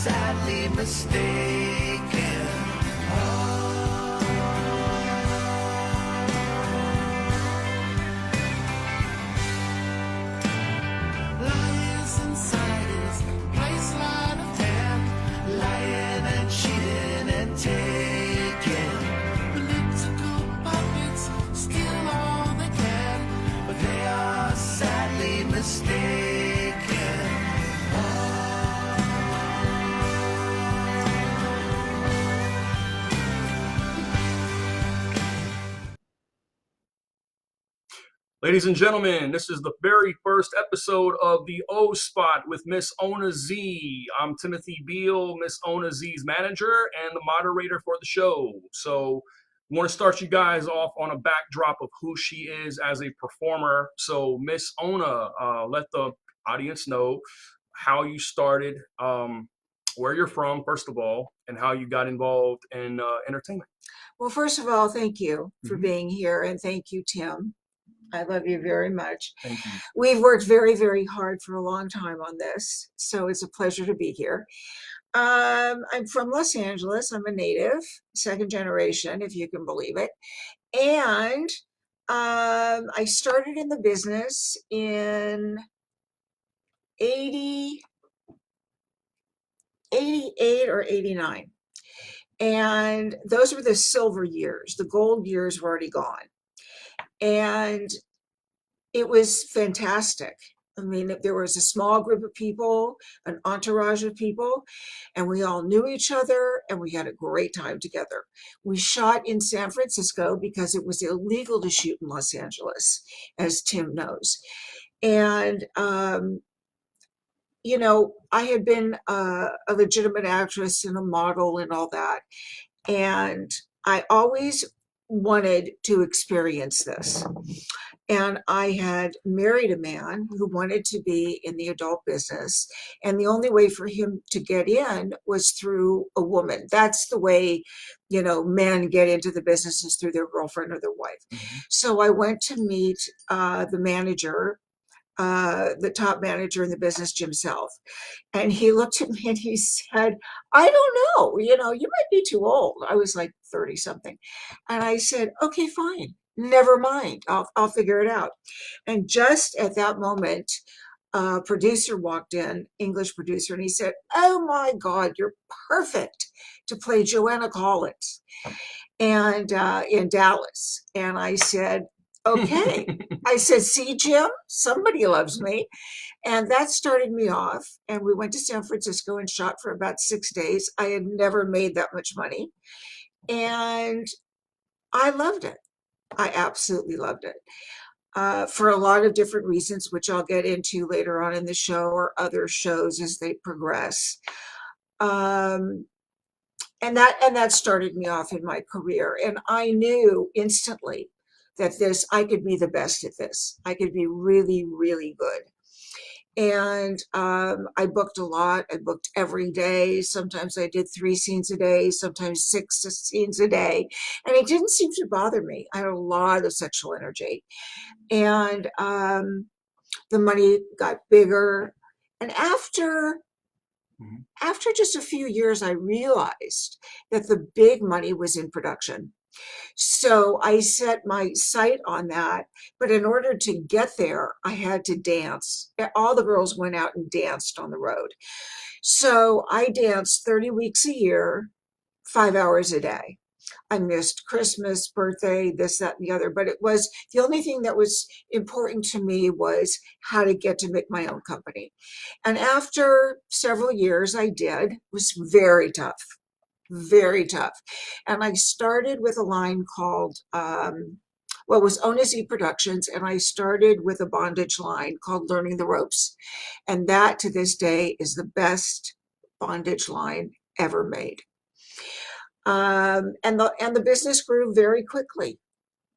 sadly mistaken. Lions inside his place, sleight of hand, lying and cheating and taking. Political puppets steal all they can, but they are sadly mistaken. Ladies and gentlemen, this is the very first episode of the O Spot with Miss Ona Zee. I'm Timothy Beal, Miss Ona Zee's manager and the moderator for the show. So I want to start you guys off on a backdrop of who she is as a performer. So Miss Ona, let the audience know how you started, where you're from, first of all, and how you got involved in entertainment. Well, first of all, thank you for being here, and thank you, Tim. I love you very much. Thank you. We've worked very, very hard for a long time on this, so it's a pleasure to be here. I'm from Los Angeles. I'm a native, second generation, if you can believe it. And I started in the business in 88 or 89. And those were the silver years. The gold years were already gone. And it was fantastic. I mean, there was a small group of people, an entourage of people, and we all knew each other and we had a great time together. We shot in San Francisco because it was illegal to shoot in Los Angeles, as Tim knows. And, you know, I had been a legitimate actress and a model and all that. And I always wanted to experience this. And I had married a man who wanted to be in the adult business. And the only way for him to get in was through a woman. That's the way, you know, men get into the business, is through their girlfriend or their wife. Mm-hmm. So I went to meet the manager, the top manager in the business, Jim South. And he looked at me and he said, I don't know, you know, you might be too old. I was like 30 something. And I said, okay, fine. Never mind. I'll figure it out. And just at that moment, a producer walked in, English producer, and he said, oh my God, you're perfect to play Joanna Collins and in Dallas. And I said, okay. I said, see, Jim, somebody loves me. And that started me off. And we went to San Francisco and shot for about 6 days. I had never made that much money. And I loved it. I absolutely loved it. For a lot of different reasons, which I'll get into later on in the show or other shows as they progress. And that started me off in my career. And I knew instantly that I could be the best at this. I could be really, really good. And I booked a lot. I booked every day. Sometimes I did 3 scenes a day, sometimes 6 scenes a day. And it didn't seem to bother me. I had a lot of sexual energy. And the money got bigger. And after just a few years, I realized that the big money was in production. So I set my sight on that. But in order to get there, I had to dance. All the girls went out and danced on the road. So I danced 30 weeks a year, 5 hours a day. I missed Christmas, birthday, this, that, and the other. But it was the only thing that was important to me was how to get to make my own company. And after several years, I did. It was very tough. Very tough. And I started with a line called, well, it was Ona Zee Productions, and I started with a bondage line called Learning the Ropes. And that to this day is the best bondage line ever made. And the business grew very quickly.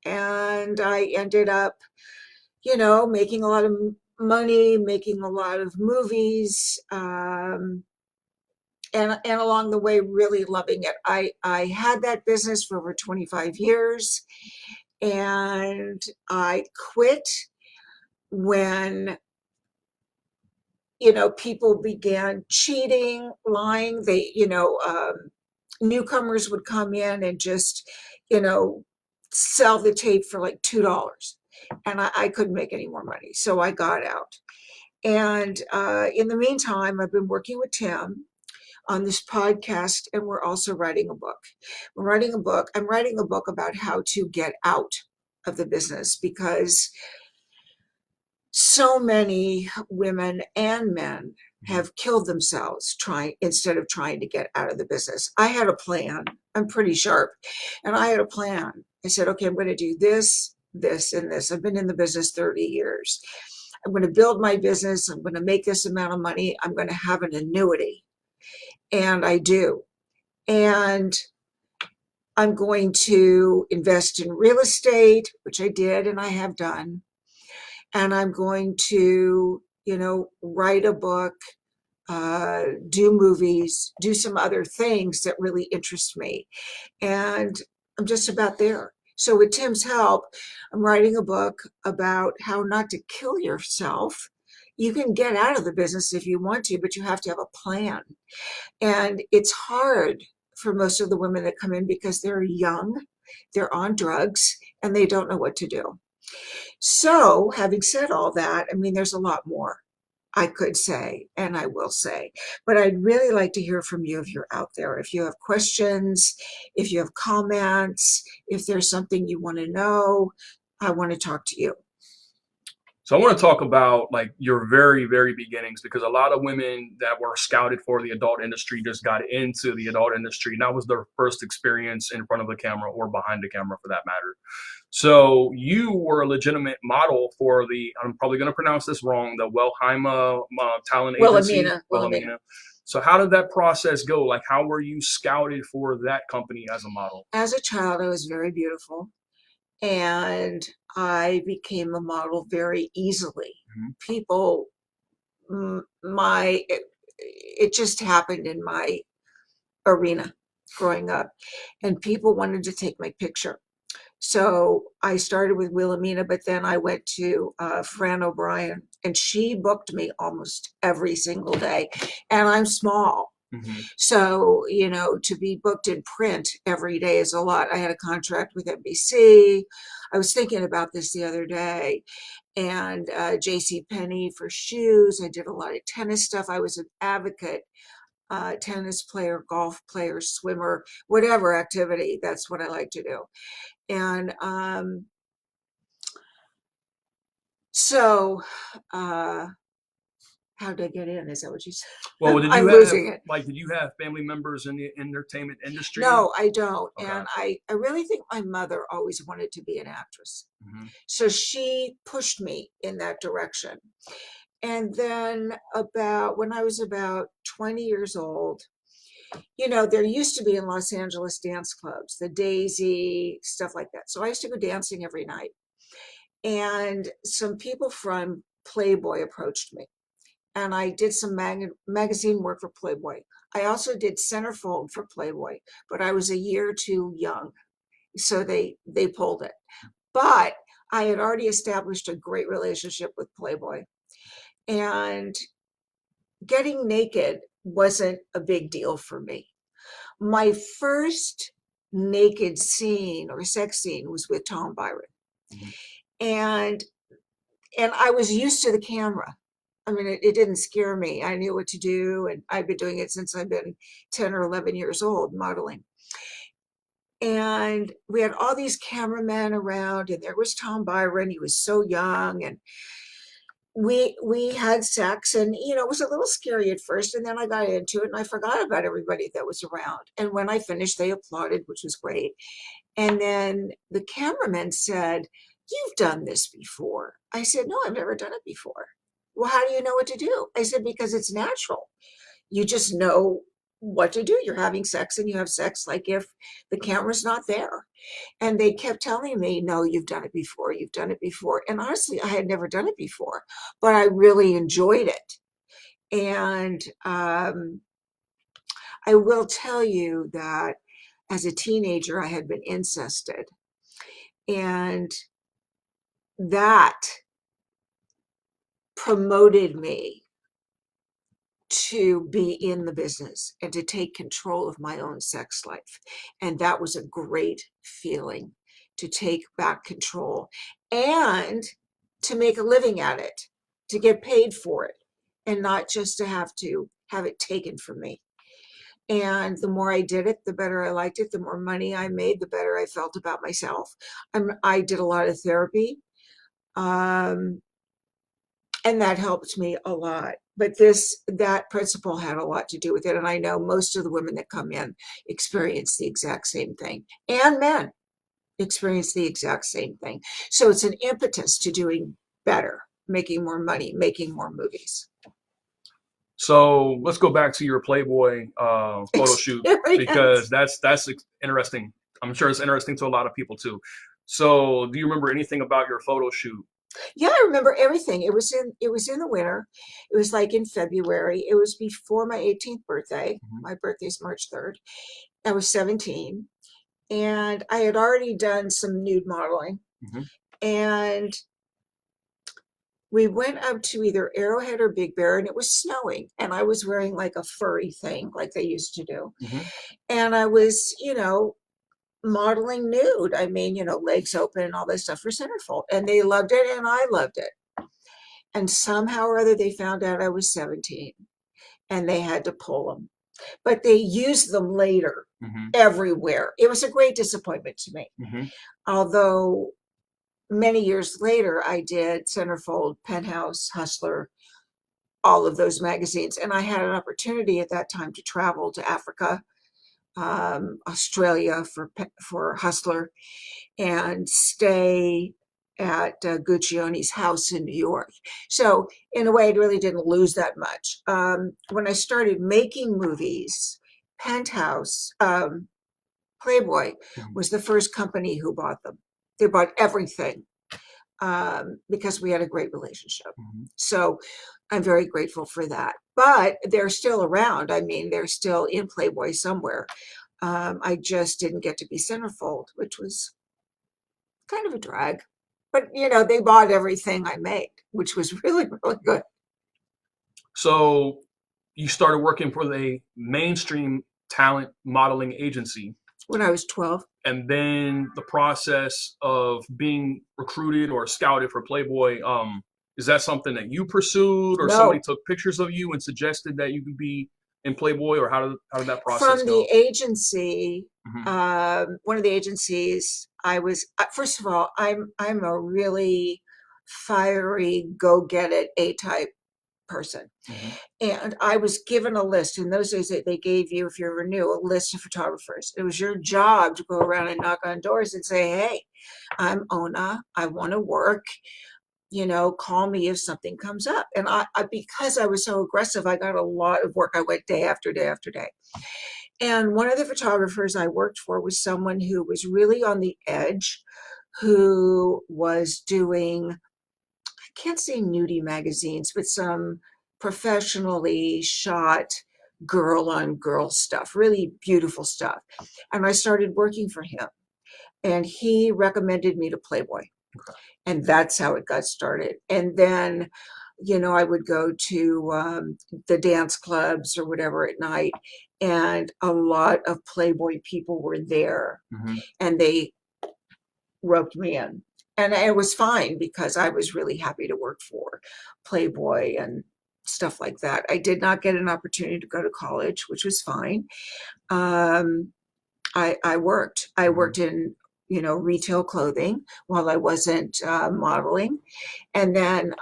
And I ended up, you know, making a lot of money, making a lot of movies, and along the way, really loving it. I had that business for over 25 years, and I quit when, people began cheating, lying. Newcomers would come in and just, you know, sell the tape for like $2. And I couldn't make any more money. So I got out. And in the meantime, I've been working with Tim on this podcast, and we're also writing a book. We're writing a book. I'm writing a book about how to get out of the business, because so many women and men have killed themselves instead of trying to get out of the business. I had a plan. I'm pretty sharp. And I had a plan. I said, okay, I'm going to do this, this, and this. I've been in the business 30 years. I'm going to build my business. I'm going to make this amount of money. I'm going to have an annuity. And I do. And I'm going to invest in real estate, which I did and I have done. And I'm going to, write a book, do movies, do some other things that really interest me. And I'm just about there. So with Tim's help, I'm writing a book about how not to kill yourself. You can get out of the business if you want to, but you have to have a plan. And it's hard for most of the women that come in because they're young, they're on drugs, and they don't know what to do. So, having said all that, I mean, there's a lot more I could say, and I will say, but I'd really like to hear from you if you're out there. If you have questions, if you have comments, if there's something you want to know, I want to talk to you. So I want to talk about like your very, very beginnings, because a lot of women that were scouted for the adult industry just got into the adult industry. And that was their first experience in front of the camera or behind the camera for that matter. So you were a legitimate model for I'm probably going to pronounce this wrong, the Wilhelmina talent agency. Wilhelmina. So how did that process go? Like, how were you scouted for that company as a model? As a child, I was very beautiful. And I became a model very easily. People, it just happened in my arena growing up, and people wanted to take my picture. So I started with Wilhelmina, but then I went to Fran O'Brien, and she booked me almost every single day. And I'm small. So, to be booked in print every day is a lot. I had a contract with NBC. I was thinking about this the other day. And J.C. Penney for shoes. I did a lot of tennis stuff. I was an advocate, tennis player, golf player, swimmer, whatever activity. That's what I like to do. And so how did I get in? Is that what you said? Well, did I'm you losing it. Like, did you have family members in the entertainment industry? No, I don't. Okay. And I really think my mother always wanted to be an actress. So she pushed me in that direction. And then when I was about 20 years old, there used to be in Los Angeles dance clubs, the Daisy, stuff like that. So I used to go dancing every night. And some people from Playboy approached me. And I did some magazine work for Playboy. I also did centerfold for Playboy, but I was a year too young. So they pulled it. But I had already established a great relationship with Playboy. And getting naked wasn't a big deal for me. My first naked scene or sex scene was with Tom Byron. And I was used to the camera. I mean, it didn't scare me. I knew what to do, and I've been doing it since I've been 10 or 11 years old, modeling. And we had all these cameramen around, and there was Tom Byron. He was so young, and we had sex, and it was a little scary at first, and then I got into it, and I forgot about everybody that was around. And when I finished, they applauded, which was great. And then the cameraman said, "You've done this before." I said, "No, I've never done it before." "Well, how do you know what to do?" I said, "Because it's natural. You just know what to do. You're having sex and you have sex like if the camera's not there." And they kept telling me, "No, you've done it before. You've done it before." And honestly, I had never done it before, but I really enjoyed it. And I will tell you that as a teenager, I had been incested. And that promoted me to be in the business and to take control of my own sex life. And that was a great feeling, to take back control and to make a living at it, to get paid for it, and not just to have it taken from me. And the more I did it, the better I liked it. The more money I made, the better I felt about myself. I did a lot of therapy. Um, and that helped me a lot. But that principle had a lot to do with it. And I know most of the women that come in experience the exact same thing, and men experience the exact same thing. So it's an impetus to doing better, making more money, making more movies. So let's go back to your Playboy photo shoot, because that's interesting. I'm sure it's interesting to a lot of people too. So do you remember anything about your photo shoot? Yeah, I remember everything. It was in the winter. It was like in February. It was before my 18th birthday. My birthday's March 3rd. I was 17, and I had already done some nude modeling. And we went up to either Arrowhead or Big Bear, and it was snowing, and I was wearing like a furry thing like they used to do. And I was, modeling nude. I mean, legs open and all this stuff for Centerfold. And they loved it, and I loved it. And somehow or other, they found out I was 17, and they had to pull them. But they used them later everywhere. It was a great disappointment to me. Although many years later, I did Centerfold, Penthouse, Hustler, all of those magazines. And I had an opportunity at that time to travel to Africa, Australia for Hustler, and stay at Guccioni's house in New York. So in a way, I really didn't lose that much. When I started making movies, Penthouse, Playboy was the first company who bought them. They bought everything because we had a great relationship. So I'm very grateful for that. But they're still around. I mean, they're still in Playboy somewhere. I just didn't get to be Centerfold, which was kind of a drag. But, they bought everything I made, which was really, really good. So you started working for the mainstream talent modeling agency when I was 12. And then the process of being recruited or scouted for Playboy, is that something that you pursued, or No. somebody took pictures of you and suggested that you could be in Playboy, or how did that process From go? the agency, one of the agencies, I was, first of all, I'm a really fiery, go get it, A-type person. And I was given a list. In those days, they gave you, if you ever knew, a list of photographers. It was your job to go around and knock on doors and say, hey, I'm Ona, I want to work, call me if something comes up. And I because I was so aggressive, I got a lot of work. I went day after day after day. And one of the photographers I worked for was someone who was really on the edge, who was doing, I can't say nudie magazines, but some professionally shot girl on girl stuff, really beautiful stuff. And I started working for him, and he recommended me to Playboy. And that's how it got started. And then, I would go to the dance clubs or whatever at night, and a lot of Playboy people were there, and they roped me in. And it was fine because I was really happy to work for Playboy and stuff like that. I did not get an opportunity to go to college, which was fine. I worked. I worked in, retail clothing while I wasn't modeling. And then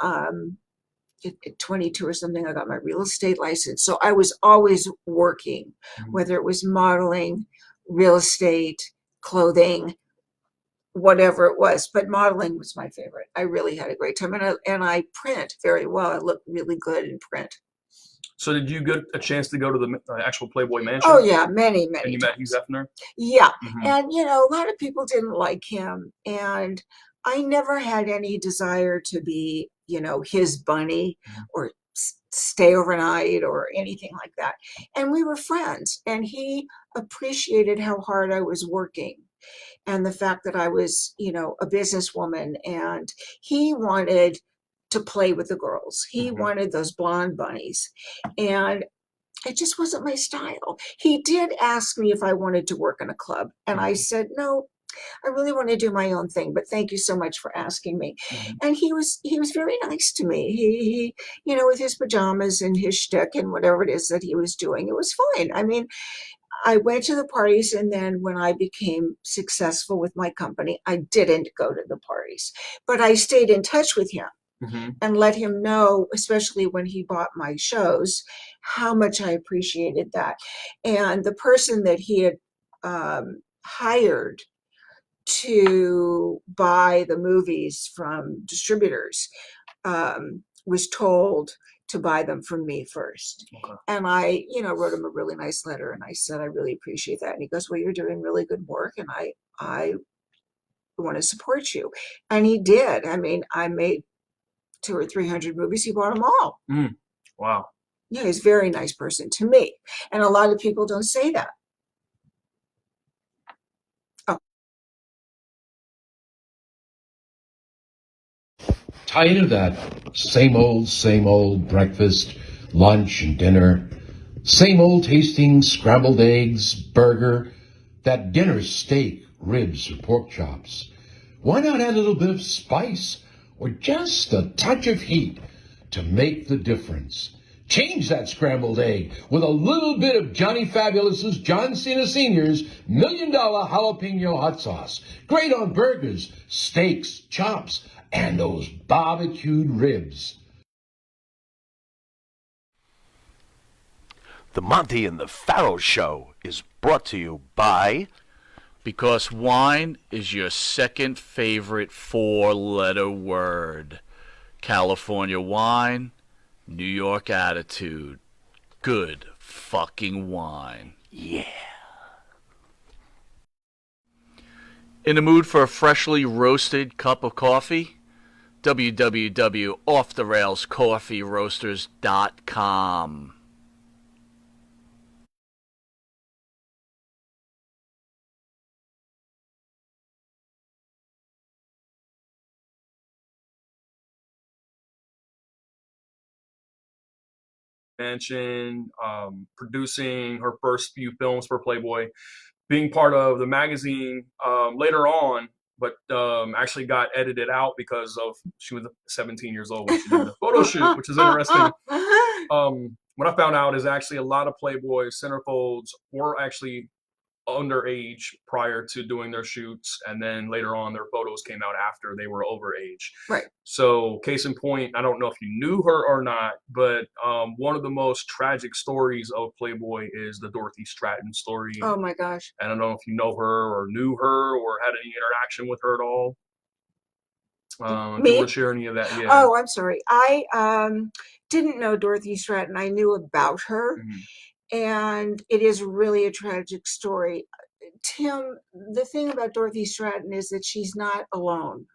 at 22 or something, I got my real estate license. So I was always working, whether it was modeling, real estate, clothing, whatever it was. But modeling was my favorite. I really had a great time. And I print very well. I look really good in print. So did you get a chance to go to the actual Playboy mansion? Oh, yeah, many, many And you met Hugh Hefner? Yeah. And, a lot of people didn't like him. And I never had any desire to be, his bunny or stay overnight or anything like that. And we were friends. And he appreciated how hard I was working, and the fact that I was, a businesswoman. And he wanted to play with the girls. He Mhm. wanted those blonde bunnies. And it just wasn't my style. He did ask me if I wanted to work in a club. And I said, no, I really want to do my own thing, but thank you so much for asking me. Mhm. And he was very nice to me. He you know, with his pajamas and his shtick and whatever it is that he was doing, it was fine. I mean, I went to the parties, and then when I became successful with my company, I didn't go to the parties, but I stayed in touch with him Mhm. and let him know, especially when he bought my shows, how much I appreciated that. And the person that he had hired to buy the movies from distributors was told to buy them from me first. Okay. And I, you know, wrote him a really nice letter, and I said, I really appreciate that. And he goes, well, you're doing really good work, and I want to support you. And he did. I mean, I made 200 or 300 movies. He bought them all. Mm. Wow. Yeah, he's a very nice person to me. And a lot of people don't say that. Oh, Tired of that same old breakfast, lunch, and dinner? Same old tasting scrambled eggs, burger, that dinner steak, ribs, or pork chops? Why not add a little bit of spice or just a touch of heat to make the difference? Change that scrambled egg with a little bit of Johnny Fabulous's John Cena Sr.'s $1 Million Jalapeno Hot Sauce. Great on burgers, steaks, chops, and those barbecued ribs. The Monty and the Pharaoh Show is brought to you by... Because wine is your second favorite four-letter word. California wine, New York attitude. Good fucking wine. Yeah. In the mood for a freshly roasted cup of coffee? www.offthe-rails-coffee-roasters.com. Mansion, producing her first few films for Playboy, being part of the magazine later on, but actually got edited out because of she was 17 years old when she did the photo shoot, which is interesting. What I found out is actually a lot of Playboy centerfolds were actually underage prior to doing their shoots, and then later on their photos came out after they were overage. right. So case in point, I don't know if you knew her or not, but one of the most tragic stories of Playboy is the Dorothy Stratton story. Oh my gosh. And I don't know if you know her or knew her or had any interaction with her at all. If you want Me? to share any of that, yeah. Oh, I'm sorry. I didn't know Dorothy Stratton. I knew about her, Mhm. and it is really a tragic story. Tim, the thing about Dorothy Stratton is that she's not alone,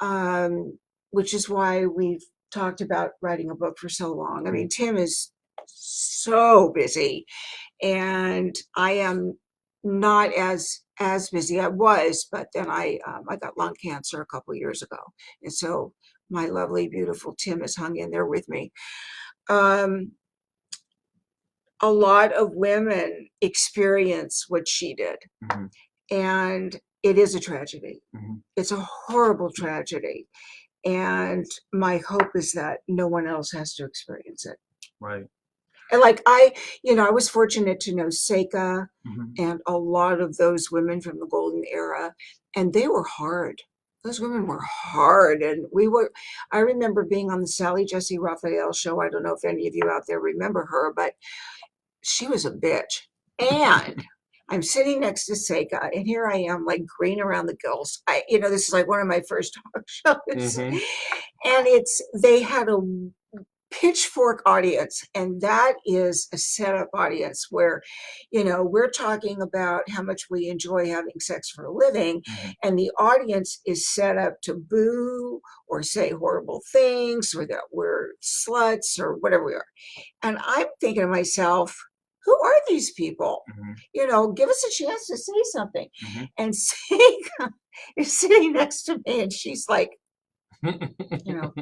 Mhm. which is why we've talked about writing a book for so long. I mean, Tim is so busy, and I am not as busy. I was, but then I got lung cancer a couple years ago, and so my lovely, beautiful Tim has hung in there with me. Um, a lot of women experience what she did, Mhm. and it is a tragedy. Mhm. It's a horrible tragedy, and my hope is that no one else has to experience it. Right. And like you know, I was fortunate to know Seika Mhm. and a lot of those women from the golden era, and they were hard. Those women were hard, and I remember being on the Sally Jesse Raphael show. I don't know if any of you out there remember her, but she was a bitch. And I'm sitting next to Seika, and here I am, like green around the gills. You know, this is like one of my first talk shows, Mhm. and they had a pitchfork audience, and that is a setup audience where, you know, we're talking about how much we enjoy having sex for a living, Mhm. and the audience is set up to boo or say horrible things or that we're sluts or whatever we are. And I'm thinking to myself, who are these people? Mhm. You know, give us a chance to say something. Mhm. And Seika is sitting next to me, and she's like,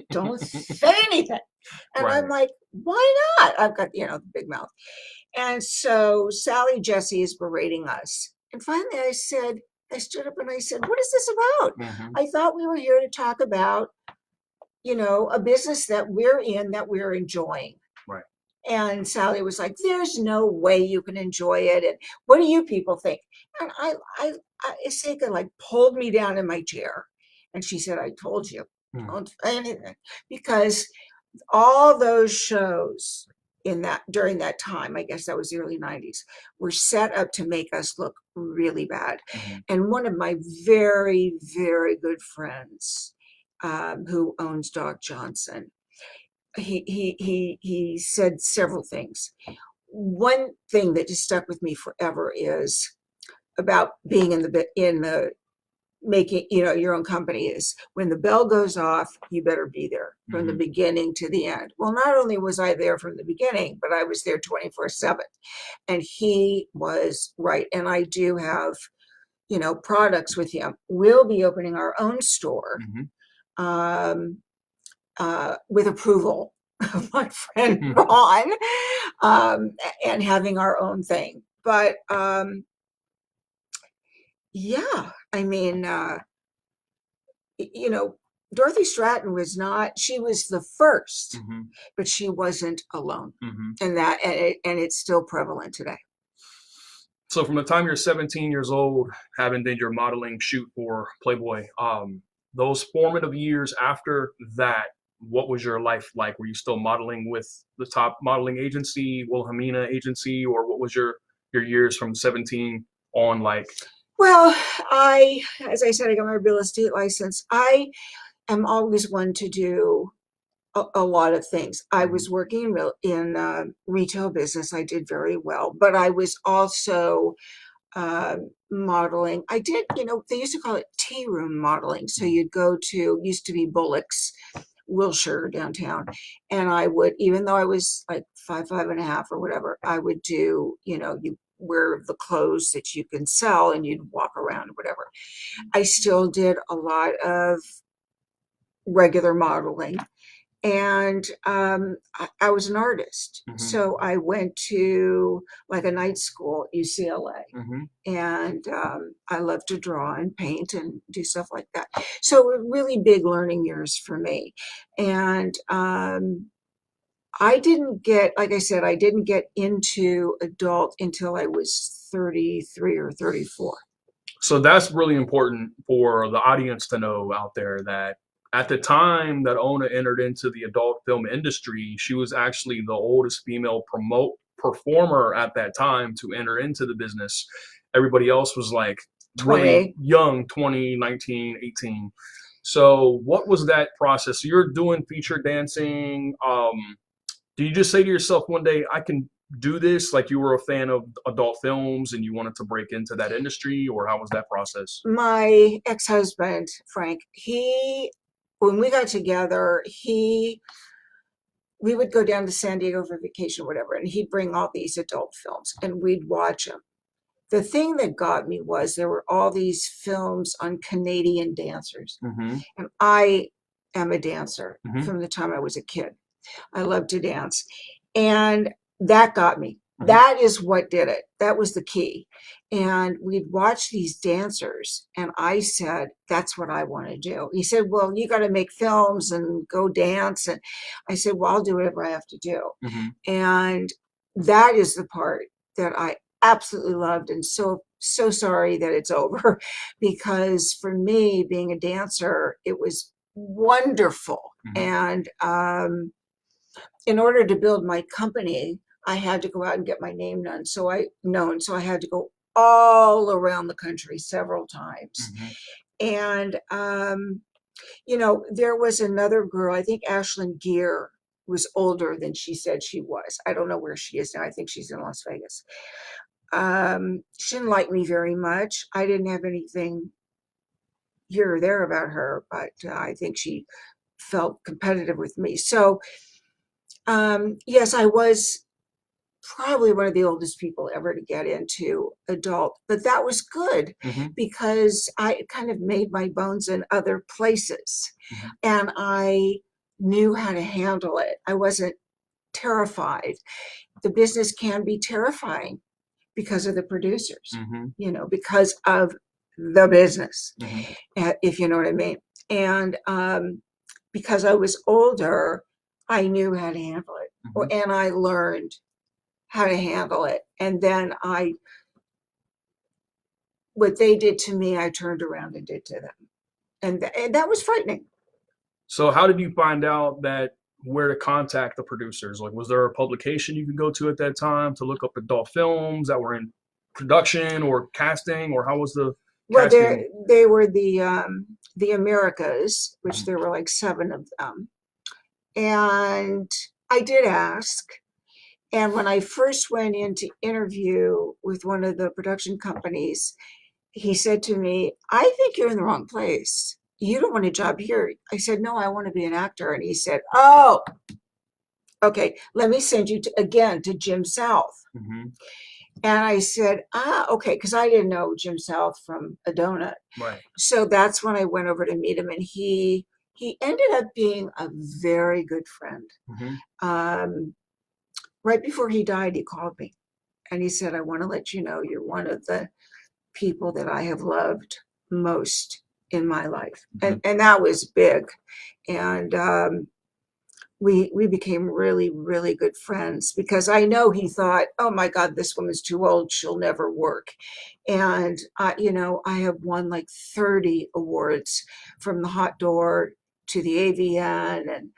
Don't say anything. And I'm Right. like, why not? I've got, the big mouth. And so Sally Jesse is berating us. And finally I stood up and I said, what is this about? Mhm. I thought we were here to talk about, a business that we're in, that we're enjoying. Right. And Sally was like, there's no way you can enjoy it. And what do you people think? And Iseka like pulled me down in my chair. And she said, I told you, Mm. don't say anything. Because all those shows during that time, I guess that was the early 90s, were set up to make us look really bad. Mhm. And one of my very, very good friends, who owns Doc Johnson, he said several things. One thing that just stuck with me forever is about being in the making, your own company, is when the bell goes off, you better be there from the Mhm. beginning to the end. Well, not only was I there from the beginning, but I was there 24/7. And he was right. And I do have, products with him. We'll be opening our own store, Mhm. um, with approval of my friend Mhm. Ron, and having our own thing. But yeah, I mean, you know, Dorothy Stratton was not, she was the first, Mhm. but she wasn't alone. Mhm. And it's still prevalent today. So from the time you're 17 years old, having did your modeling shoot for Playboy, those formative years after that, what was your life like? Were you still modeling with the top modeling agency, Wilhelmina agency, or what was your years from 17 on like? Well, as I said, I got my real estate license. I am always one to do a lot of things. I was working in retail business. I did very well, but I was also modeling. I did, they used to call it tea room modeling. So you'd go to, used to be Bullock's, Wilshire downtown. And I would, even though I was like 5'5.5" or whatever, I would do, you wear the clothes that you can sell and you'd walk around or whatever. I still did a lot of regular modeling. And I was an artist. Mhm. So I went to like a night school at UCLA. Mhm. And I love to draw and paint and do stuff like that. So really big learning years for me. And I didn't get, like I said, I didn't get into adult until I was 33 or 34. So that's really important for the audience to know out there that at the time that Ona entered into the adult film industry, she was actually the oldest female promote performer at that time to enter into the business. Everybody else was like really 28. young, 20, 19, 18. So what was that process? So you're doing feature dancing. Do you just say to yourself one day, I can do this? Like you were a fan of adult films and you wanted to break into that industry, or how was that process? My ex-husband, Frank, when we got together, we would go down to San Diego for vacation, or whatever, and he'd bring all these adult films and we'd watch them. The thing that got me was there were all these films on Canadian dancers. Mm-hmm. And I am a dancer Mm-hmm. from the time I was a kid. I love to dance. And that got me. Mhm. That is what did it. That was the key. And we'd watch these dancers, and I said, that's what I want to do. He said, well, you got to make films and go dance. And I said, well, I'll do whatever I have to do. Mm-hmm. And that is the part that I absolutely loved, and so sorry that it's over, because for me, being a dancer, it was wonderful. Mhm. And in order to build my company, I had to go out and get my name known. So I had to go all around the country several times. Mhm. And there was another girl, I think Ashlyn Gear was older than she said she was. I don't know where she is now. I think she's in Las Vegas. She didn't like me very much. I didn't have anything here or there about her, but I think she felt competitive with me. So yes, I was probably one of the oldest people ever to get into adult, but that was good because I kind of made my bones in other places and I knew how to handle it. I wasn't terrified. The business can be terrifying because of the producers, because of the business, if you know what I mean. And because I was older, I knew how to handle it, and I learned how to handle it. And then what they did to me, I turned around and did to them. And that was frightening. So how did you find out that where to contact the producers? Like, was there a publication you could go to at that time to look up adult films that were in production or casting, or how was the Well, casting? they were the Americas, which there were like 7 of them. And I did ask. And when I first went in to interview with one of the production companies, he said to me, I think you're in the wrong place. You don't want a job here. I said, no, I want to be an actor. And he said, oh, okay, let me send you again to Jim South. And I said, okay, because I didn't know Jim South from a donut. Right. So that's when I went over to meet him, and he ended up being a very good friend. Right before he died, he called me and he said, I want to let you know you're one of the people that I have loved most in my life. And that was big. And we became really, really good friends because I know he thought, oh my God, this woman's too old. She'll never work. And, I have won like 30 awards from the Hot Door to the AVN. And,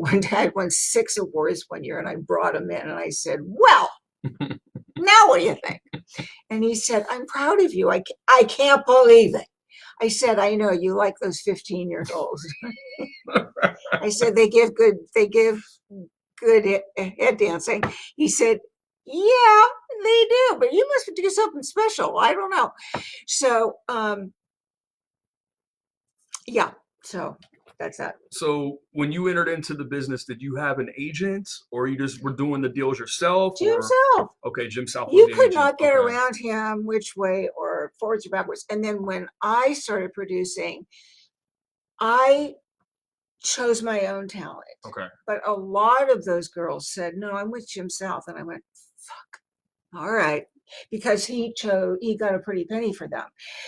one day I won 6 awards one year and I brought him in and I said, well, now what do you think? And he said, I'm proud of you. I can't believe it. I said, I know you like those 15-year-olds. I said, they give good head dancing. He said, yeah, they do, but you must do something special. I don't know. So, yeah, so that's that. So when you entered into the business, did you have an agent, or you just were doing the deals yourself? Jim or? South. Okay, Jim South was You the could agent. not get Okay. around him which way or forwards or backwards. And then when I started producing, I chose my own talent. Okay. But a lot of those girls said, no, I'm with Jim South. And I went, fuck, all right. Because he got a pretty penny for them.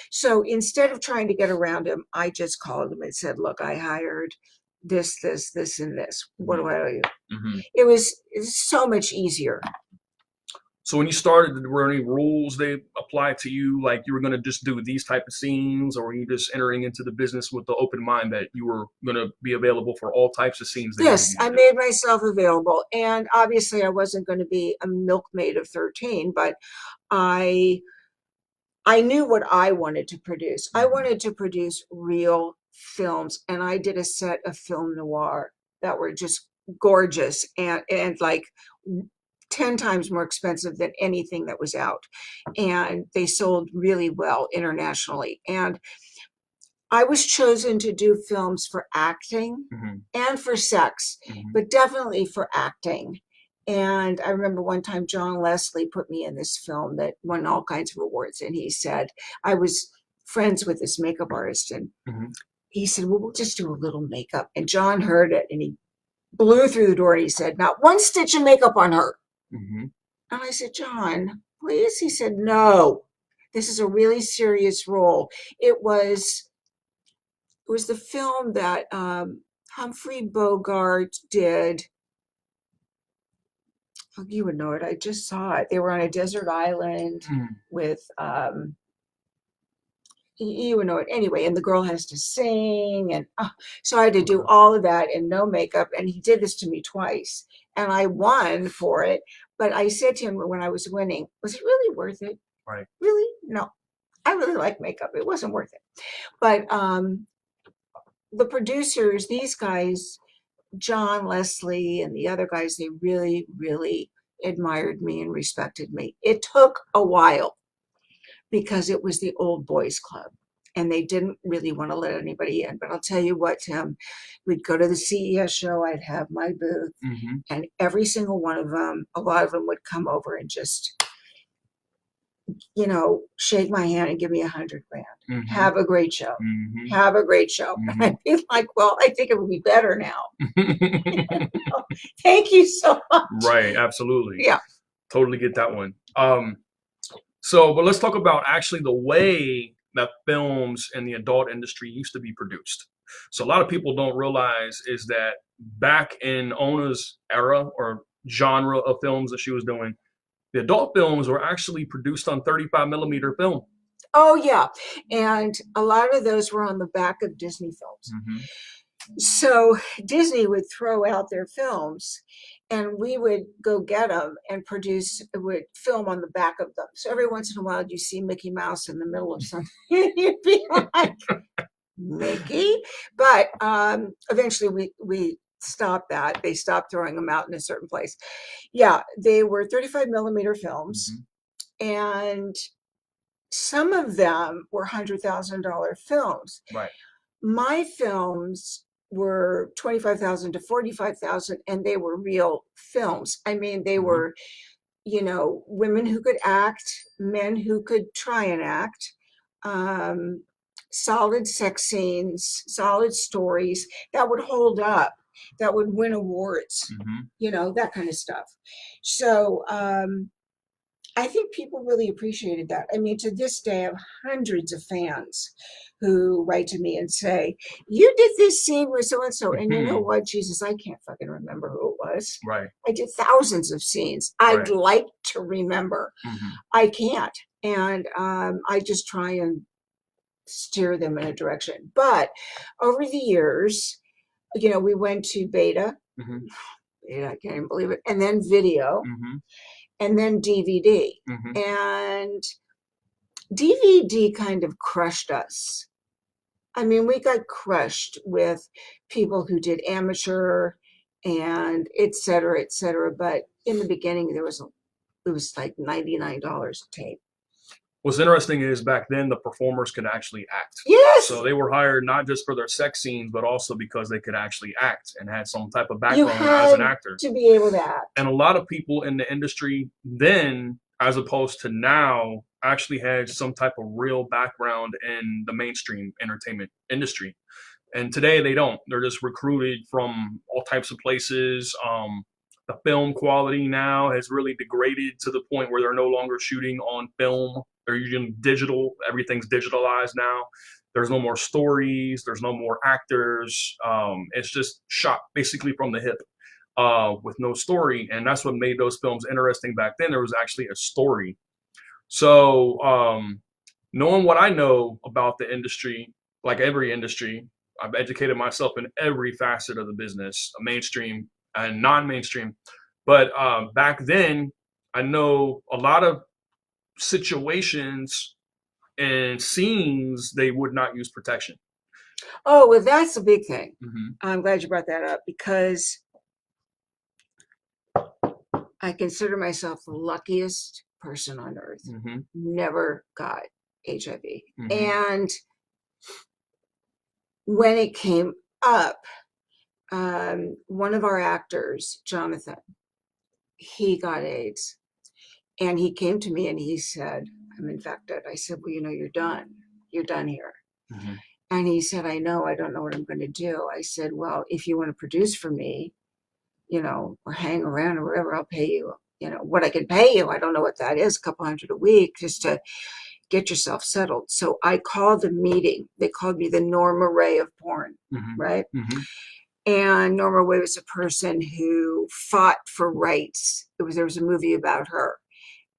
So instead of trying to get around him, I just called him and said, look, I hired this, and this. What do I owe you? It was so much easier. So when you started, were there any rules they applied to you? Like you were going to just do these type of scenes, or were you just entering into the business with the open mind that you were going to be available for all types of scenes? Yes, I made myself available. And obviously I wasn't going to be a milkmaid of 13, but I knew what I wanted to produce. I wanted to produce real films, and I did a set of film noir that were just gorgeous and like 10 times more expensive than anything that was out. And they sold really well internationally. And I was chosen to do films for acting and for sex, but definitely for acting. And I remember one time John Leslie put me in this film that won all kinds of awards. And he said, I was friends with this makeup artist. And he said, well, we'll just do a little makeup. And John heard it and he blew through the door and he said, not one stitch of makeup on her. And I said, John, please? He said, no, this is a really serious role. It was the film that Humphrey Bogart did. Oh, you would know it. I just saw it. They were on a desert island with, you would know it anyway. And the girl has to sing. And so I had to do all of that and no makeup. And he did this to me twice. And I won for it. But I said to him when I was winning, was it really worth it? Right. Really? No. I really like makeup. It wasn't worth it. But the producers, these guys, John Leslie and the other guys, they really, really admired me and respected me. It took a while because it was the old boys club. and they didn't really want to let anybody in. But I'll tell you what, Tim, we'd go to the CES show, I'd have my booth, Mm-hmm. and every single one of them, a lot of them would come over and just, shake my hand and give me $100 grand. Mm-hmm. Have a great show. Mm-hmm. Have a great show. Mhm. I'd be like, well, I think it would be better now. Thank you so much. Right, absolutely. Yeah. Totally get that one. But let's talk about actually the way that films in the adult industry used to be produced. So a lot of people don't realize is that back in Ona's era or genre of films that she was doing, the adult films were actually produced on 35 millimeter film. Oh, yeah. And a lot of those were on the back of Disney films. Mm-hmm. So Disney would throw out their films and we would go get them and would film on the back of them. So every once in a while you see Mickey Mouse in the middle of something. You'd be like, Mickey? But eventually we stopped that. They stopped throwing them out in a certain place. Yeah, they were 35 millimeter films. Mm-hmm. And some of them were $100,000 films. Right. My films were 25,000 to 45,000, and they were real films. I mean, they Mhm. were, women who could act, men who could try and act, solid sex scenes, solid stories that would hold up, that would win awards, Mm-hmm. that kind of stuff. So, I think people really appreciated that. I mean, to this day, I have hundreds of fans who write to me and say, you did this scene with so-and-so. And you know what, Jesus, I can't fucking remember who it was. Right. I did thousands of scenes. I'd Right. like to remember. Mm-hmm. I can't. And I just try and steer them in a direction. But over the years, we went to beta. Mm-hmm. Beta, I can't even believe it. And then video. Mm-hmm. And then DVD. Mm-hmm. And DVD kind of crushed us. I mean, we got crushed with people who did amateur and et cetera, et cetera. But in the beginning, it was like $99 a tape. What's interesting is back then the performers could actually act. Yes. So they were hired not just for their sex scenes, but also because they could actually act and had some type of You background had as an actor. to be able to act. And a lot of people in the industry then, as opposed to now, actually had some type of real background in the mainstream entertainment industry. And today they don't. They're just recruited from all types of places. The film quality now has really degraded to the point where they're no longer shooting on film. They're using digital. Everything's digitalized now. There's no more stories. There's no more actors. It's just shot basically from the hip with no story. And that's what made those films interesting back then. There was actually a story. So knowing what I know about the industry, like every industry, I've educated myself in every facet of the business, mainstream and non-mainstream. But back then, I know a lot of situations and scenes, they would not use protection. Oh, well, that's a big thing. Mm-hmm. I'm glad you brought that up because I consider myself the luckiest person on earth. Mm-hmm. Never got HIV. Mm-hmm. And when it came up, one of our actors, Jonathan, he got AIDS. And he came to me and he said, I'm infected. I said, well, you're done. You're done here. Mm-hmm. And he said, I know, I don't know what I'm going to do. I said, well, if you want to produce for me, or hang around or whatever, I'll pay you, what I can pay you. I don't know what that is, a couple $100 a week just to get yourself settled. So I called the meeting. They called me the Norma Ray of porn, Mm-hmm. right? Mm-hmm. And Norma Ray was a person who fought for rights. There was a movie about her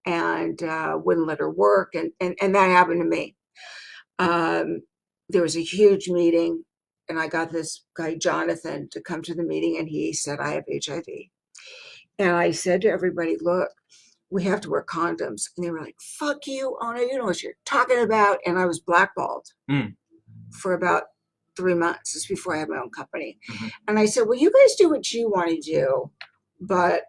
and wouldn't let her work. And that happened to me. There was a huge meeting and I got this guy, Jonathan, to come to the meeting and he said, I have HIV. And I said to everybody, look, we have to wear condoms. And they were like, fuck you, Ona, you know what you're talking about. And I was blackballed for about 3 months. This is before I had my own company. Mm-hmm. And I said, well, you guys do what you want to do, but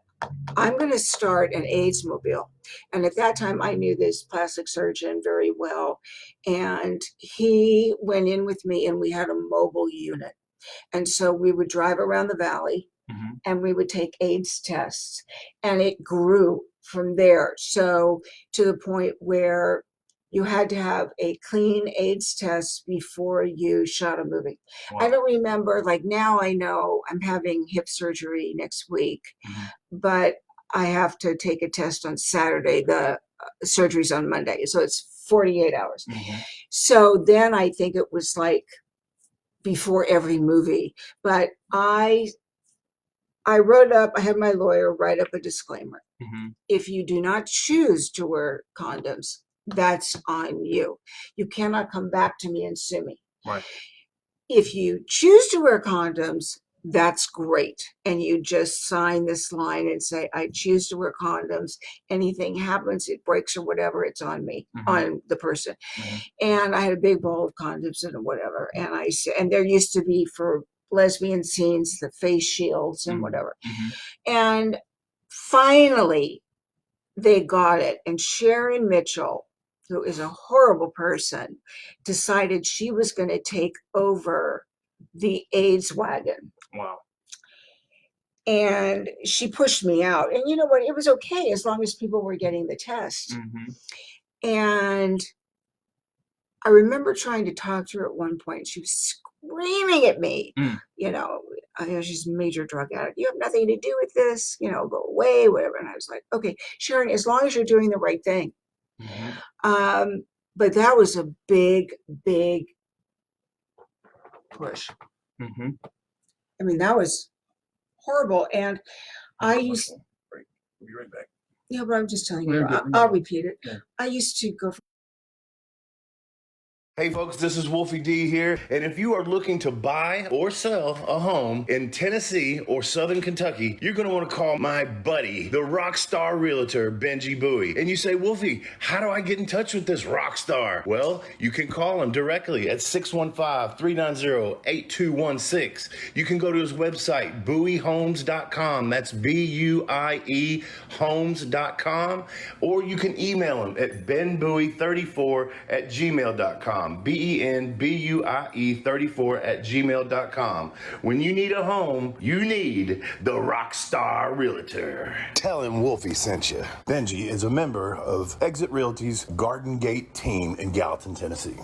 I'm going to start an AIDS mobile. And at that time, I knew this plastic surgeon very well. And he went in with me, and we had a mobile unit. And so we would drive around the valley and we would take AIDS tests. And it grew from there. So to the point where you had to have a clean AIDS test before you shot a movie. Wow. I don't remember, like now I know I'm having hip surgery next week, but I have to take a test on Saturday. The surgery's on Monday. So it's 48 hours. So then I think it was like before every movie, but I wrote up, I had my lawyer write up a disclaimer. If you do not choose to wear condoms, that's on you. You cannot come back to me and sue me. Right. If you choose to wear condoms, that's great. And you just sign this line and say, I choose to wear condoms. Anything happens, it breaks or whatever, it's on me, on the person. And I had a big bowl of condoms and whatever. And I said, and there used to be for lesbian scenes, the face shields and whatever. And finally, they got it. And Sharon Mitchell, who is a horrible person, decided she was going to take over the AIDS wagon. Wow. And she pushed me out. And you know what? It was okay as long as people were getting the test. And I remember trying to talk to her at one point. She was screaming at me. You know, she's a major drug addict. You have nothing to do with this. You know, go away, whatever. And I was like, okay, Sharon, as long as you're doing the right thing. But that was a big, big push. I mean, that was horrible. And I used. We'll be right back. Yeah, but I'm just telling you. I'll repeat it. Yeah. I used to go. Hey folks, this is Wolfie D here, and if you are looking to buy or sell a home in Tennessee or Southern Kentucky, you're going to want to call my buddy, the rock star realtor, Benji Bowie. And you say, Wolfie, how do I get in touch with this rock star? Well, you can call him directly at 615-390-8216. You can go to his website, bowiehomes.com. That's B-U-I-E homes.com. Or you can email him at benbuie34@gmail.com. benbuie34@gmail.com. When you need a home, you need the Rockstar Realtor. Tell him Wolfie sent you. Benji is a member of Exit Realty's Garden Gate team in Gallatin, Tennessee.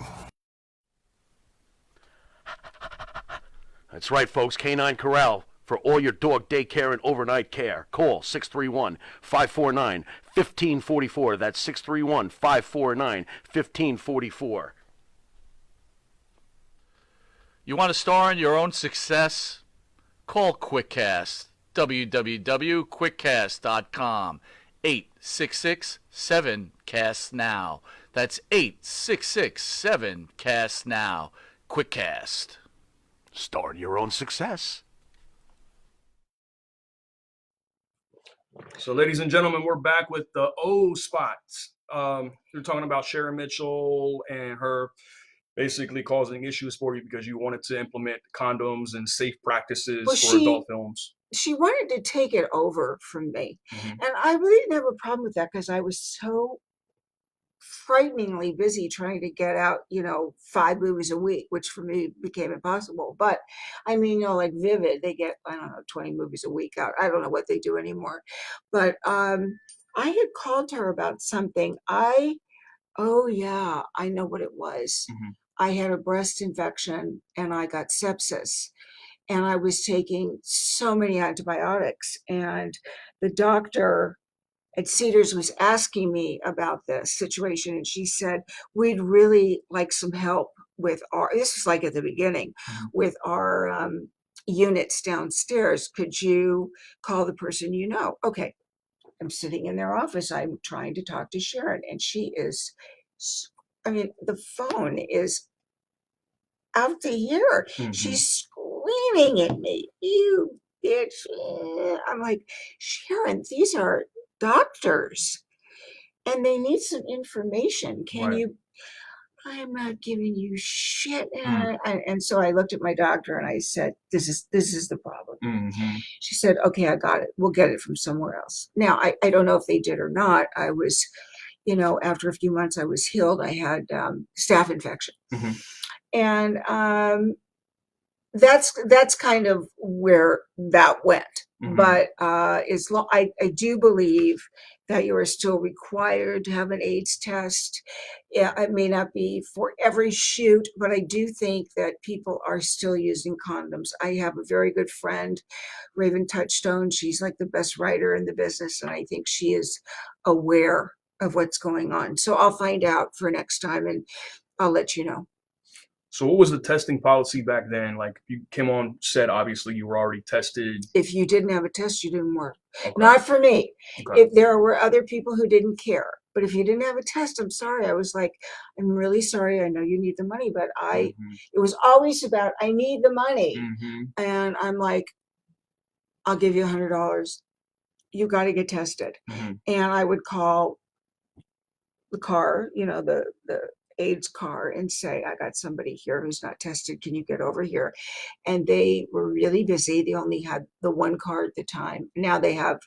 That's right, folks. Canine Corral for all your dog daycare and overnight care. Call 631-549-1544. That's 631-549-1544. You want to star in your own success? Call QuickCast. www.quickcast.com. 866-7-CAST-NOW. That's 866-7-CAST-NOW. QuickCast. Star in your own success. So, ladies and gentlemen, we're back with the O spots. We're talking about Sharon Mitchell and her basically causing issues for you because you wanted to implement condoms and safe practices for adult films. She wanted to take it over from me. And I really didn't have a problem with that because I was so frighteningly busy trying to get out, 5 movies a week, which for me became impossible. But I mean, like Vivid, they get, 20 movies a week out. I don't know what they do anymore. But I had called her about something. Oh yeah, I know what it was. I had a breast infection and I got sepsis. And I was taking so many antibiotics. And the doctor at Cedars was asking me about this situation. And she said, we'd really like some help with this was like at the beginning, with our units downstairs. Could you call the person you know? Okay. I'm sitting in their office. I'm trying to talk to Sharon. And she is, the phone is out to here. She's screaming at me, you bitch. I'm like, Sharon, these are doctors and they need some information. Can you? I'm not giving you shit. Mm. And so I looked at my doctor and I said, this is the problem. Mm-hmm. She said, okay, I got it. We'll get it from somewhere else. Now, I don't know if they did or not. I was, after a few months, I was healed. I had staph infection. Mm-hmm. And that's kind of where that went. Mhm. But as long I do believe that you are still required to have an AIDS test. Yeah, it may not be for every shoot, but I do think that people are still using condoms. I have a very good friend, Raven Touchstone. She's like the best writer in the business, and I think she is aware of what's going on. So I'll find out for next time, and I'll let you know. So what was the testing policy back then? Like, you came on set, obviously you were already tested. If you didn't have a test, you didn't work. Okay. Not for me. Okay. If there were other people who didn't care, but if you didn't have a test, I'm sorry. I was like, I'm really sorry. I know you need the money, but Mhm. it was always about, I need the money. Mhm. And I'm like, I'll give you $100. You got to get tested. Mhm. And I would call the car, the AIDS car, and say, I got somebody here who's not tested. Can you get over here? And they were really busy. They only had the one car at the time. Now they have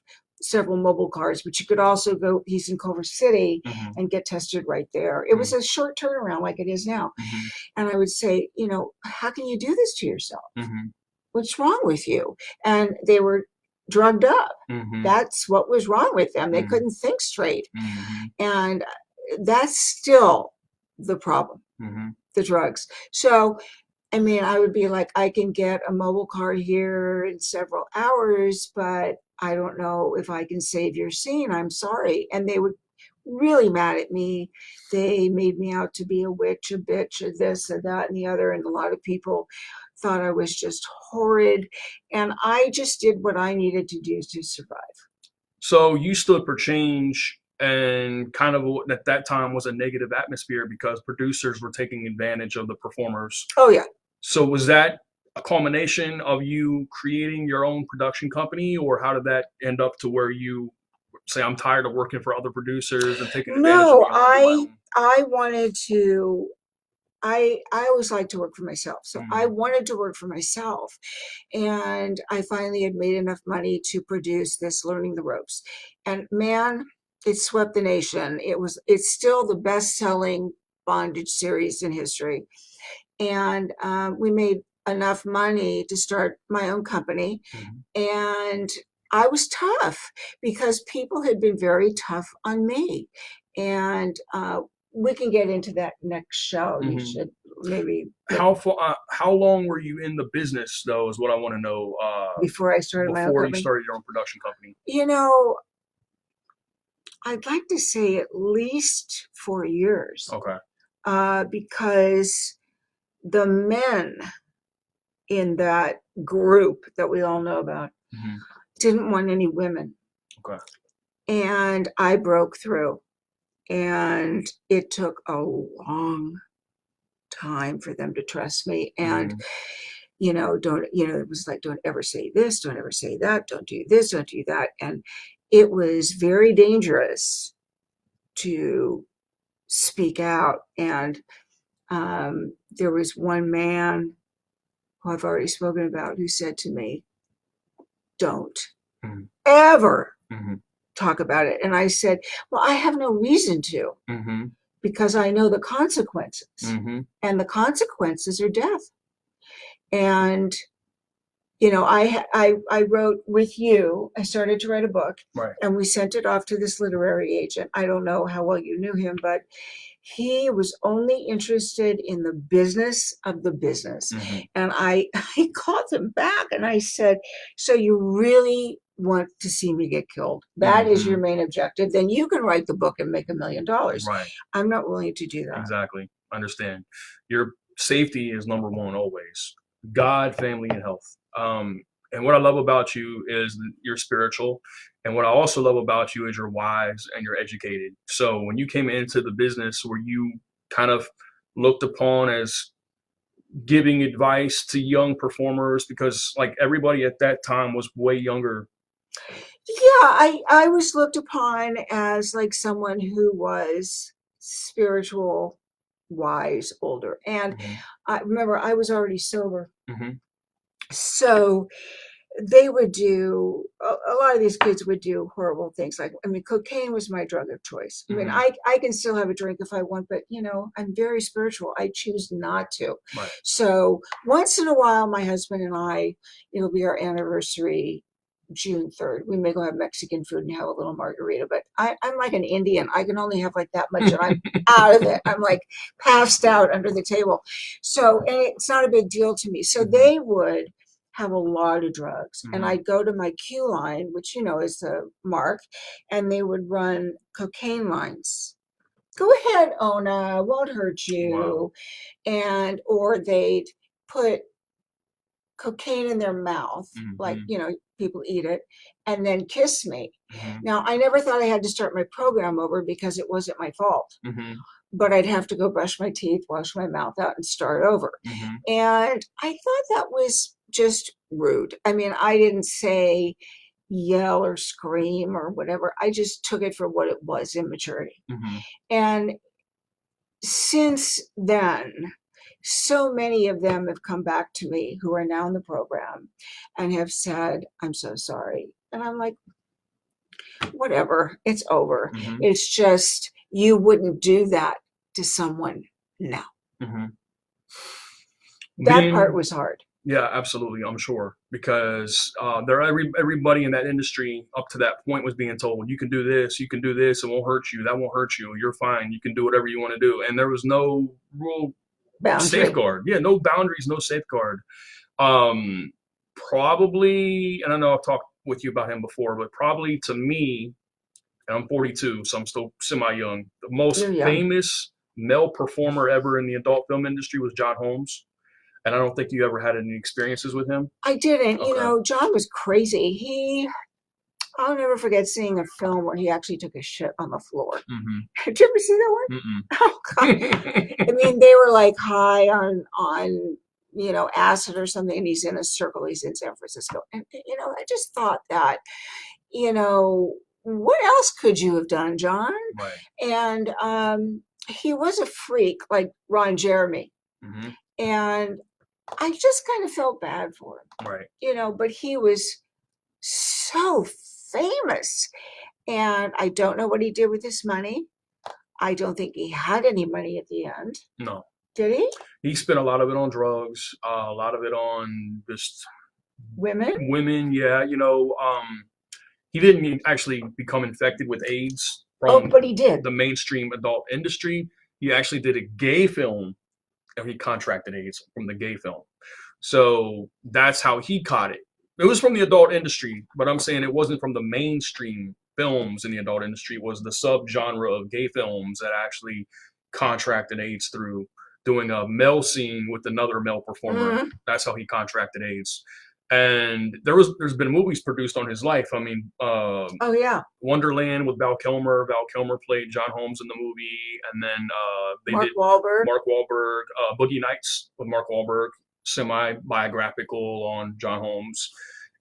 several mobile cars, but you could also go, he's in Culver City, Mhm. and get tested right there. It was a short turnaround like it is now. Mhm. And I would say, how can you do this to yourself? Mhm. What's wrong with you? And they were drugged up. Mhm. That's what was wrong with them. They Mhm. couldn't think straight. Mhm. And that's still the problem, Mhm. the drugs. So, I mean, I would be like, I can get a mobile car here in several hours, but I don't know if I can save your scene. I'm sorry. And they were really mad at me. They made me out to be a witch, a bitch, a this, a that, and the other. And a lot of people thought I was just horrid. And I just did what I needed to do to survive. So you stood for change, and kind of at that time was a negative atmosphere because producers were taking advantage of the performers. Oh, yeah. So was that a culmination of you creating your own production company, or how did that end up to where you say, I'm tired of working for other producers and taking advantage of me, No, I want to do my own? I wanted to, I always like to work for myself. So I Mhm. wanted to work for myself. And I finally had made enough money to produce this Learning the Ropes. And man, it swept the nation. It's still the best-selling bondage series in history. And we made enough money to start my own company. Mhm. And I was tough because people had been very tough on me. And we can get into that next show. You Mhm. should maybe How long were you in the business, though, is what I want to know, before I started my own before you company. started your own production company? I'd like to say at least 4 years, Okay. because the men in that group that we all know about Mhm. didn't want any women. Okay. And I broke through, and it took a long time for them to trust me. And, Mhm. it was like, don't ever say this, don't ever say that, don't do this, don't do that. And it was very dangerous to speak out. And there was one man who I've already spoken about who said to me, don't Mhm. ever Mhm. talk about it. And I said, well, I have no reason to, Mhm. because I know the consequences, Mhm. and the consequences are death. And I wrote with you. I started to write a book, Right. and we sent it off to this literary agent. I don't know how well you knew him, but he was only interested in the business of the business. Mhm. And I I called him back and I said, so you really want to see me get killed? That is your Mhm. main objective? Then you can write the book and make $1 million. Right. I'm not willing to do that. Exactly. Understand. Your safety is number one always. God, family, and health. And what I love about you is that you're spiritual. And what I also love about you is you're wise and you're educated. So when you came into the business, were you kind of looked upon as giving advice to young performers? Because like everybody at that time was way younger. Yeah, I was looked upon as like someone who was spiritual wise, older. And Mhm. I remember I was already sober. Mhm. So they would do a lot of these kids would do horrible things. Like, I mean, cocaine was my drug of choice. I mean, Mhm. I can still have a drink if I want, but I'm very spiritual. I choose not to. Right. So once in a while, my husband and I, it'll be our anniversary, June 3rd. We may go have Mexican food and have a little margarita, but I'm like an Indian. I can only have like that much and I'm out of it. I'm like passed out under the table. So, and it's not a big deal to me. So they would have a lot of drugs. And Mhm. I'd go to my queue line, which, is the mark, and they would run cocaine lines. Go ahead, Ona, won't hurt Wow. you. And, or they'd put cocaine in their mouth, like, Mhm. people eat it, and then kiss me. Mhm. Now, I never thought I had to start my program over because it wasn't my fault, Mhm. but I'd have to go brush my teeth, wash my mouth out, and start over. Mhm. And I thought that was just rude. I mean, I didn't say yell or scream or whatever. I just took it for what it was, immaturity. Mhm. And since then, so many of them have come back to me who are now in the program and have said, I'm so sorry. And I'm like, whatever, it's over. Mhm. It's just, you wouldn't do that to someone now. Mhm. That part Being was hard. Yeah, absolutely. I'm sure because everybody in that industry up to that point was being told you can do this, it won't hurt you, that won't hurt you, you're fine, you can do whatever you want to do, and there was no rule Boundary. safeguard. Yeah, no boundaries, no safeguard. Um, Probably, and I know I've talked with you about him before, but probably to me, and I'm 42, so I'm still semi young. The most You're young. famous male performer ever in the adult film industry was John Holmes. And I don't think you ever had any experiences with him. I didn't. Okay. John was crazy. I'll never forget seeing a film where he actually took a shit on the floor. Mm-hmm. Did you ever see that one? Mm-mm. Oh God. I mean, they were like high on acid or something, and he's in a circle. He's in San Francisco, and I just thought that, what else could you have done, John? Right. And he was a freak, like Ron Jeremy, Mm-hmm. and I just kind of felt bad for him, Right. but he was so famous. And I don't know what he did with his money. I don't think he had any money at the end. No. Did he? He spent a lot of it on drugs, a lot of it on just Women? women. Yeah. He didn't actually become infected with AIDS Oh, from but he did. the mainstream adult industry. He actually did a gay film and he contracted AIDS from the gay film. So that's how he caught it. It was from the adult industry, but I'm saying it wasn't from the mainstream films in the adult industry. It was the subgenre of gay films that actually contracted AIDS through doing a male scene with another male performer. Mhm. That's how he contracted AIDS. And there's been movies produced on his life. I mean, Oh, yeah. Wonderland with Val Kilmer. Val Kilmer played John Holmes in the movie, and then they Mark did Wahlberg. Mark Wahlberg, Boogie Nights with Mark Wahlberg, semi-biographical on John Holmes,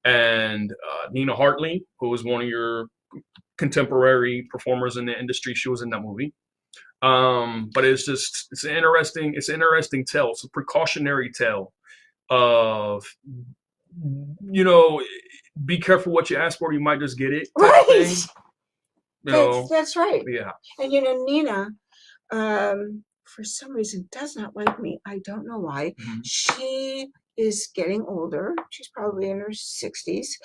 and Nina Hartley, who was one of your contemporary performers in the industry. She was in that movie. But it's an interesting tale. It's a precautionary tale of be careful what you ask for. You might just get it. Type Right. thing. That's right. Yeah. And Nina, for some reason, does not like me. I don't know why. Mhm. She is getting older. She's probably in her 60s.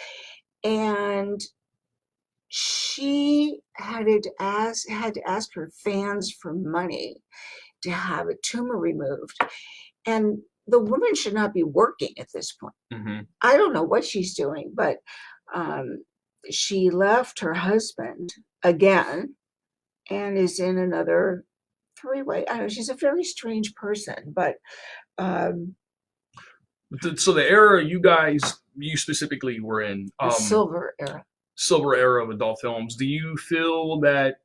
And she had to ask her fans for money to have a tumor removed. And the woman should not be working at this point. Mhm. I don't know what she's doing, but she left her husband again and is in another three-way. I don't know, she's a very strange person, but So the era you specifically were in, the silver era. silver era of adult films. Do you feel that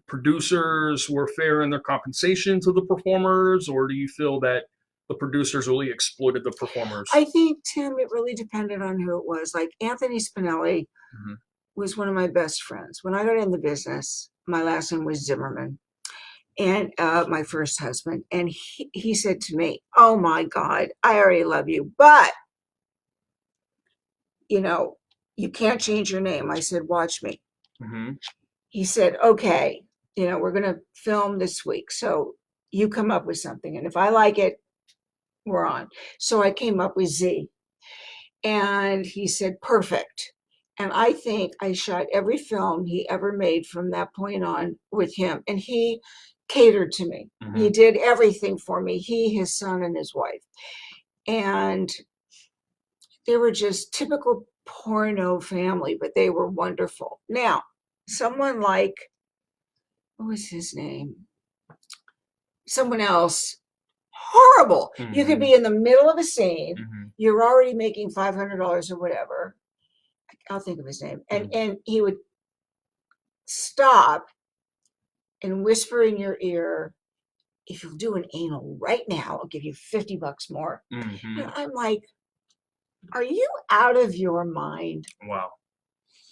producers were fair in their compensation to the performers, or do you feel that the producers really exploited the performers? I think, Tim, it really depended on who it was. Like Anthony Spinelli Mhm. was one of my best friends. When I got in the business, my last name was Zimmerman. and my first husband, and he said to me, "Oh my God, I already love you, but you know, you can't change your name." I said, "Watch me." Mm-hmm. He said, "Okay, we're going to film this week. So you come up with something. And if I like it, we're on." So I came up with Z. And he said, "Perfect." And I think I shot every film he ever made from that point on with him. And he catered to me. Mm-hmm. He did everything for me, he, his son, and his wife. And they were just typical porno family, but they were wonderful. Now, someone like, what was his name? Someone else, horrible. You could be in the middle of a scene, you're already making $500 or whatever. I'll think of his name. And he would stop and whisper in your ear, "If you'll do an anal right now, I'll give you $50 more." And I'm like, are you out of your mind? Wow.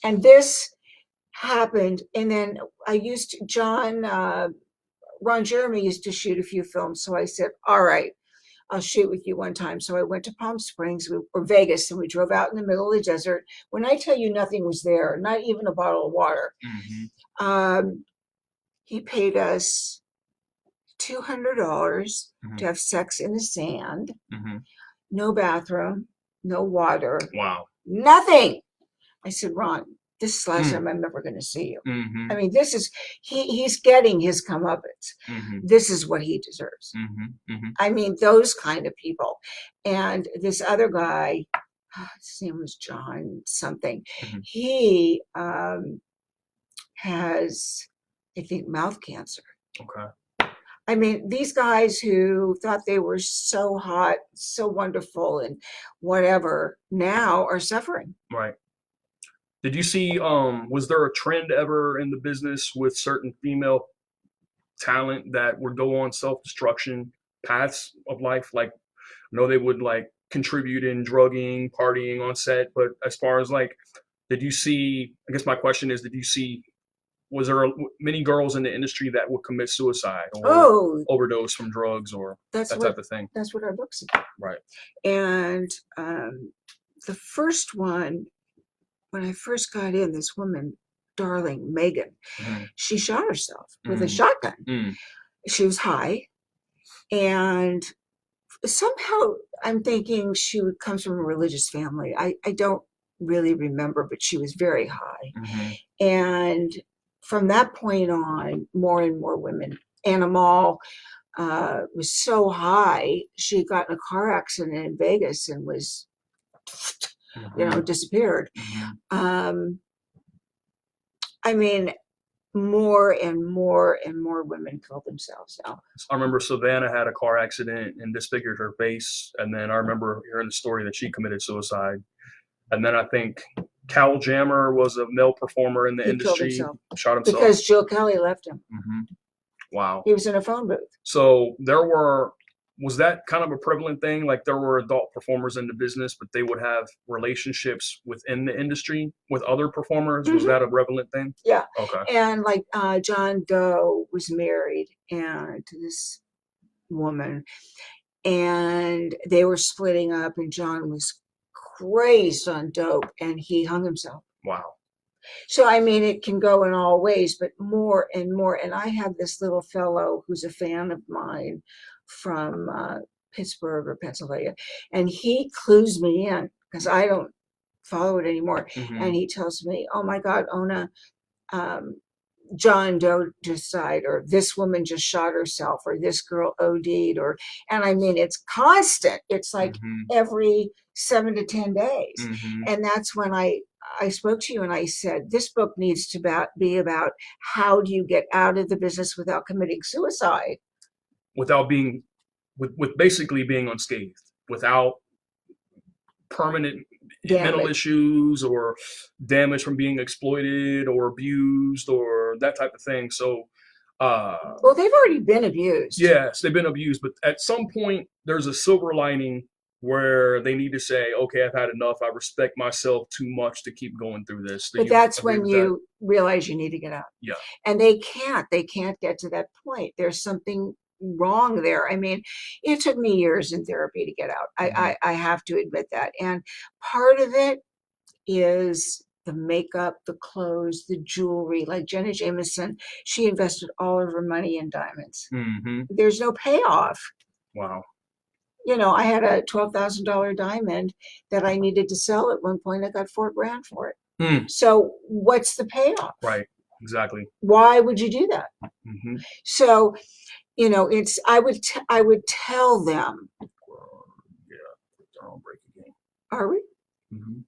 And this happened. And then Ron Jeremy used to shoot a few films. So I said, "All right, I'll shoot with you one time." So I went to Palm Springs or Vegas, and we drove out in the middle of the desert. When I tell you nothing was there, not even a bottle of water, he paid us $200 to have sex in the sand, no bathroom, no water, Wow. nothing. I said, "Ron, this is the last time I'm ever going to see you." I mean, this is, he's getting his comeuppance. This is what he deserves. I mean, those kind of people. And this other guy, his name was John something. He has, I think, mouth cancer. Okay. I mean, these guys who thought they were so hot, so wonderful, and whatever, now are suffering. Right. Did you see, was there a trend ever in the business with certain female talent that would go on self-destruction paths of life? Like, no, they would like contribute in drugging, partying on set, but as far as like, did you see, I guess my question is, was there many girls in the industry that would commit suicide or overdose from drugs or that type of thing? That's what our book's about. Right. And the first one, when I first got in, this woman, darling Megan, she shot herself with a shotgun. She was high, and somehow I'm thinking she comes from a religious family. I don't really remember, but she was very high. And from that point on, more and more women. Anna Mall was so high, she got in a car accident in Vegas and was, disappeared. I mean, more and more and more women kill themselves now. I remember Savannah had a car accident and disfigured her face. And then I remember hearing the story that she committed suicide. And then I think Cal Jammer was a male performer in the industry. Shot himself. Because Jill Kelly left him. Wow. He was in a phone booth. So was that kind of a prevalent thing? Like there were adult performers in the business, but they would have relationships within the industry with other performers. Was that a prevalent thing? Yeah. Okay. And like John Doe was married to this woman, and they were splitting up, and John was crazed on dope, and he hung himself. Wow. So, I mean, it can go in all ways, but more and more. And I have this little fellow who's a fan of mine from Pittsburgh or Pennsylvania, and he clues me in because I don't follow it anymore. And he tells me, "Oh my God, Ona, John Doe just died, or this woman just shot herself, or this girl OD'd," and I mean, it's constant. It's like every 7 to 10 days. And that's when I spoke to you and I said, this book needs to be about how do you get out of the business without committing suicide? Without being, with basically being unscathed, without permanent mental issues or damage from being exploited or abused or that type of thing. So, well, they've already been abused. Yes, they've been abused, but at some point there's a silver lining where they need to say, okay, I've had enough. I respect myself too much to keep going through this. Do But you that's agree when with that? you realize you need to get out. Yeah. And they can't get to that point. There's something wrong there. I mean, it took me years in therapy to get out. I have to admit that. And part of it is the makeup, the clothes, the jewelry. Like Jenna Jameson, she invested all of her money in diamonds. Mm-hmm. There's no payoff. Wow. You know, I had a $12,000 diamond that I needed to sell at one point. I got $4,000 for it. Hmm. So what's the payoff? Right. Exactly. Why would you do that? Mm-hmm. So, you know, it's I would tell them, Yeah. Don't break again. are we? Mm-hmm.